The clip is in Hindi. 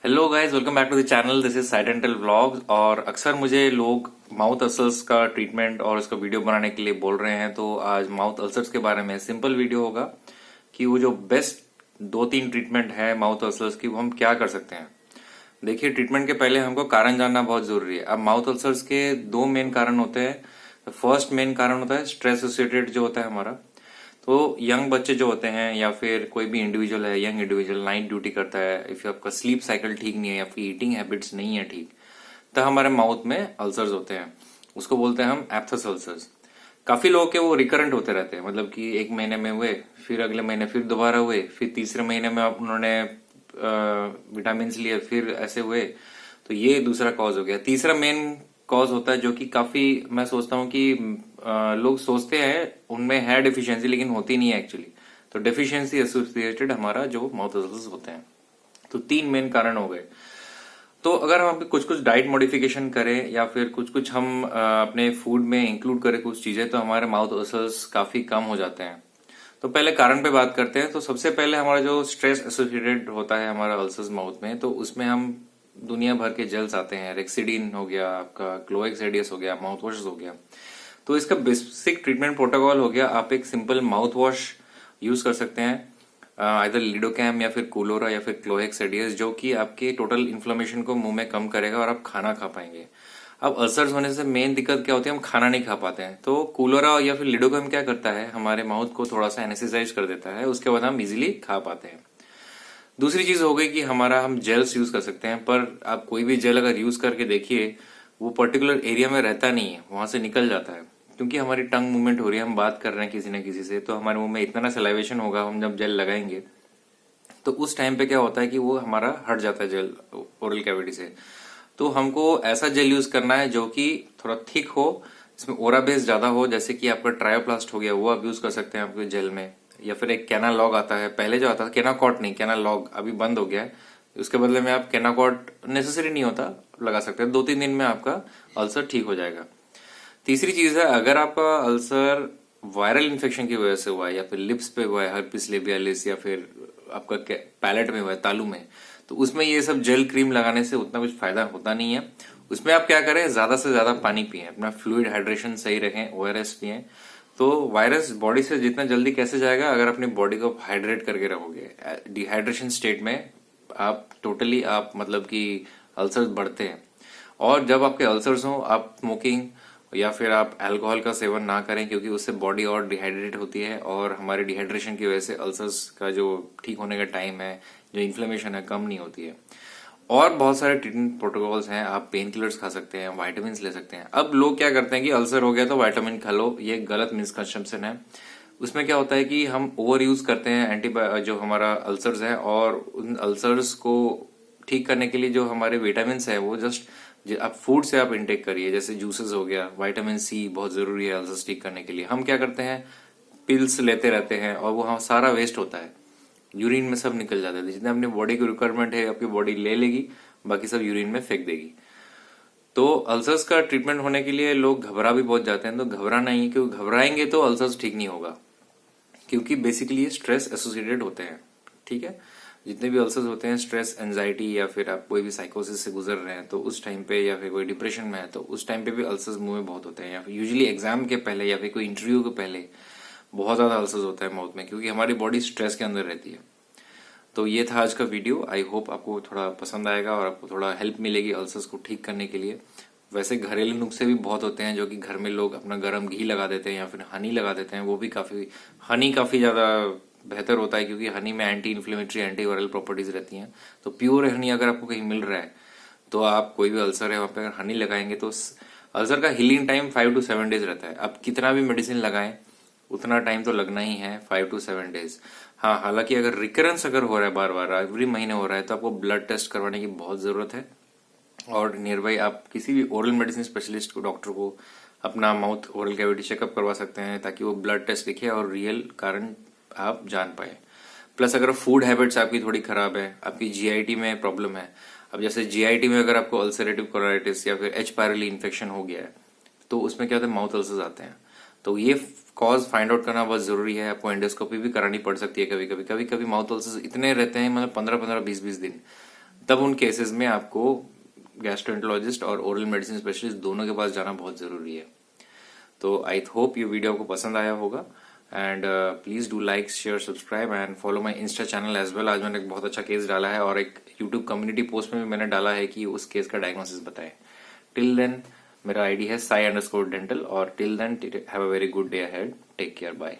Hello guys, welcome back to the channel. This is साइड एंटल व्लॉग्स। और अक्सर मुझे लोग माउथ अल्सर्स का ट्रीटमेंट और उसका वीडियो बनाने के लिए बोल रहे हैं, तो आज माउथ अल्सर्स के बारे में सिंपल वीडियो होगा कि वो जो बेस्ट 2-3 ट्रीटमेंट है माउथ अल्सर्स की, वो हम क्या कर सकते हैं। देखिए, ट्रीटमेंट के पहले हमको कारण जानना बहुत जरूरी है। अब माउथ अल्सर्स के 2 मेन कारण होते हैं। फर्स्ट मेन कारण होता है स्ट्रेस एसोसिएटेड जो होता है हमारा। तो यंग बच्चे जो होते हैं या फिर कोई भी इंडिविजुअल है, यंग इंडिविजुअल नाइट ड्यूटी करता है, इफ आपका स्लीप साइकिल ठीक नहीं है या फिर ईटिंग हैबिट्स नहीं है ठीक, तो हमारे माउथ में अल्सर्स होते हैं। उसको बोलते हैं हम एप्थस अल्सर्स। काफी लोगों के वो रिकरेंट होते रहते हैं, मतलब कि एक महीने में हुए, फिर अगले महीने फिर दोबारा हुए, फिर तीसरे महीने में उन्होंने विटामिन लिए, फिर ऐसे हुए। तो ये दूसरा कॉज हो गया। तीसरा मेन कॉज होता है जो कि काफी मैं सोचता हूँ कि लोग सोचते हैं उनमें है डिफिशियंसी, लेकिन होती नहीं है एक्चुअली। तो डेफिशिएंसी एसोसिएटेड हमारा जो माउथ अल्सर्स होते हैं। तो 3 मेन कारण हो गए। तो अगर हम कुछ कुछ डाइट मॉडिफिकेशन करें या फिर कुछ कुछ हम अपने फूड में इंक्लूड करें कुछ चीजें, तो हमारे माउथ अल्सर्स काफी कम हो जाते हैं। तो पहले कारण पे बात करते हैं। तो सबसे पहले हमारा जो स्ट्रेस एसोसिएटेड होता है हमारा अल्सर्स माउथ में, तो उसमें हम दुनिया भर के जेल्स आते हैं। रेक्सिडिन हो गया, आपका क्लोएक्स हो गया, माउथ वॉश हो गया। तो इसका बेसिक ट्रीटमेंट प्रोटोकॉल हो गया, आप एक सिंपल माउथ वॉश यूज कर सकते हैं, आइदर लिडोकैम या फिर कोलोरा या फिर क्लोएक्स, जो कि आपके टोटल इन्फ्लेमेशन को मुंह में कम करेगा और आप खाना खा पाएंगे। अब अल्सर्स होने से मेन दिक्कत क्या होती है, हम खाना नहीं खा पाते हैं। तो कोलोरा या फिर लिडोकैम क्या करता है, हमारे माउथ को थोड़ा सा एनेस्थेसाइज कर देता है, उसके बाद हम इजिली खा पाते हैं। दूसरी चीज हो गई कि हम जेल्स यूज कर सकते हैं, पर आप कोई भी जेल अगर यूज करके देखिए, वो पर्टिकुलर एरिया में रहता नहीं है, वहां से निकल जाता है। क्योंकि हमारी टंग मूवमेंट हो रही है, हम बात कर रहे हैं किसी न किसी से, तो हमारे मुंह में इतना ना सलाइवेशन होगा, हम जब जेल लगाएंगे तो उस टाइम पे क्या होता है कि वो हमारा हट जाता है जेल ओरल कैविटी से। तो हमको ऐसा जेल यूज करना है जो कि थोड़ा थिक हो, इसमें ओरा बेस ज्यादा हो। जैसे कि आपका ट्रायोप्लास्ट हो गया, वो आप यूज कर सकते हैं आपके जेल में। या फिर एक कैनालॉग आता है, पहले जो आता था केनाकॉट नहीं, कैनालॉग अभी बंद हो गया है। उसके बदले में आप केनाकॉट, नेसेसरी नहीं होता, लगा सकते हैं। 2-3 दिन में आपका अल्सर ठीक हो जाएगा। तीसरी चीज है, अगर आपका अल्सर वायरल इन्फेक्शन की वजह से हुआ है या फिर लिप्स पे हुआ है, हर्पिस लेबियालिस, या फिर आपका पैलेट में हुआ है, तालू में, तो उसमें ये सब जेल क्रीम लगाने से उतना कुछ फायदा होता नहीं है। उसमें आप क्या करें, ज्यादा से ज्यादा पानी पिए, अपना फ्लूइड हाइड्रेशन सही रखें, ओआरएस पिए। तो वायरस बॉडी से जितना जल्दी कैसे जाएगा, अगर अपनी बॉडी को हाइड्रेट करके रखोगे। डिहाइड्रेशन स्टेट में आप टोटली आप मतलब कि अल्सर्स बढ़ते हैं। और जब आपके अल्सर्स हो, आप स्मोकिंग या फिर आप अल्कोहल का सेवन ना करें, क्योंकि उससे बॉडी और डिहाइड्रेट होती है और हमारे डिहाइड्रेशन की वजह से अल्सर्स का जो ठीक होने का टाइम है, जो इन्फ्लेमेशन है, कम नहीं होती है। और बहुत सारे ट्रीटमेंट प्रोटोकॉल्स हैं, आप पेन किलर्स खा सकते हैं, वाइटामिन ले सकते हैं। अब लोग क्या करते हैं कि अल्सर हो गया तो वाइटामिन खा लो, ये गलत मिसकंसेप्शन है। उसमें क्या होता है कि हम ओवर यूज करते हैं जो हमारा अल्सर्स है, और उन अल्सर्स को ठीक करने के लिए जो हमारे विटामिन है वो जस्ट आप फूड से आप इंटेक करिए। जैसे जूसेस हो गया, विटामिन सी बहुत जरूरी है अल्सर्स ठीक करने के लिए। हम क्या करते हैं, पिल्स लेते रहते हैं और वो सारा वेस्ट होता है, यूरिन में सब निकल जाता है। जितने अपनी बॉडी की रिक्वायरमेंट है आपकी बॉडी ले लेगी, बाकी सब यूरिन में फेंक देगी। तो अल्सर्स का ट्रीटमेंट होने के लिए लोग घबरा भी बहुत जाते हैं। तो घबराना नहीं है, क्योंकि घबराएंगे तो अल्सर्स ठीक नहीं होगा, क्योंकि बेसिकली स्ट्रेस एसोसिएटेड होते हैं। ठीक है, जितने भी अल्सर्स होते हैं, स्ट्रेस, एंजाइटी, या फिर आप कोई भी साइकोसिस से गुजर रहे हैं तो उस टाइम पे, या फिर कोई डिप्रेशन में है तो उस टाइम पे भी अल्सर्स मुंह में बहुत होते हैं। या फिर यूजुअली एग्जाम के पहले या फिर कोई इंटरव्यू के पहले बहुत ज्यादा अल्सर्स होता है माउथ में, क्योंकि हमारी बॉडी स्ट्रेस के अंदर रहती है। तो ये था आज का वीडियो। आई होप आपको थोड़ा पसंद आएगा और आपको थोड़ा हेल्प मिलेगी अल्सर्स को ठीक करने के लिए। वैसे घरेलू नुस्खे भी बहुत होते हैं, जो कि घर में लोग अपना गर्म घी लगा देते हैं या फिर हनी लगा देते हैं। वो भी हनी काफी ज्यादा बेहतर होता है, क्योंकि हनी में anti inflammatory, anti viral properties रहती हैं। तो प्योर हनी अगर आपको कहीं मिल रहा है, तो आप कोई भी अल्सर है वहां पे अगर हनी लगाएंगे तो अल्सर का हीलिंग टाइम 5 to 7 डेज रहता है। आप कितना भी मेडिसिन लगाएं, उतना टाइम तो लगना ही है, 5 to 7 डेज। हाँ, हालांकि अगर रिकरेंस अगर हो रहा है, बार बार एवरी महीने हो रहा है, तो आपको ब्लड टेस्ट करवाने की बहुत जरूरत है। और नियर बाई आप किसी भी ओरल मेडिसिन स्पेशलिस्ट को, डॉक्टर को, अपना माउथ ओरल कैविटी चेकअप करवा सकते हैं, ताकि वो ब्लड टेस्ट दिखे और रियल कारण आप जान पाए। प्लस अगर फूड हैबिट्स आपकी थोड़ी खराब है, आपकी जीआईटी में प्रॉब्लम है, अब जैसे जीआईटी में अगर आपको अल्सरेटिव कोलाइटिस या फिर एच पायरोली इन्फेक्शन हो गया है, तो उसमें क्या होता है, माउथ अल्सर्स आते हैं। तो ये कॉज फाइंड आउट करना बहुत जरूरी है। आपको एंडोस्कोपी भी करानी पड़ सकती है कभी कभी। कभी कभी माउथ अल्सर्स इतने रहते हैं, मतलब 15-15, 20-20 दिन, तब उन केसेस में आपको गैस्ट्रोएंटरोलॉजिस्ट और ओरल मेडिसिन स्पेशलिस्ट दोनों के पास जाना बहुत जरूरी है। तो आई होप ये वीडियो आपको पसंद आया होगा and please do like share subscribe and follow my insta channel as well. आज मैंने एक बहुत अच्छा केस डाला है और एक यूट्यूब कम्युनिटी पोस्ट में भी मैंने डाला है कि उस केस का डायग्नोसिस बताएं। टिल देन मेरा आईडी है sai_dental और till then have a very good day ahead. Take care, bye.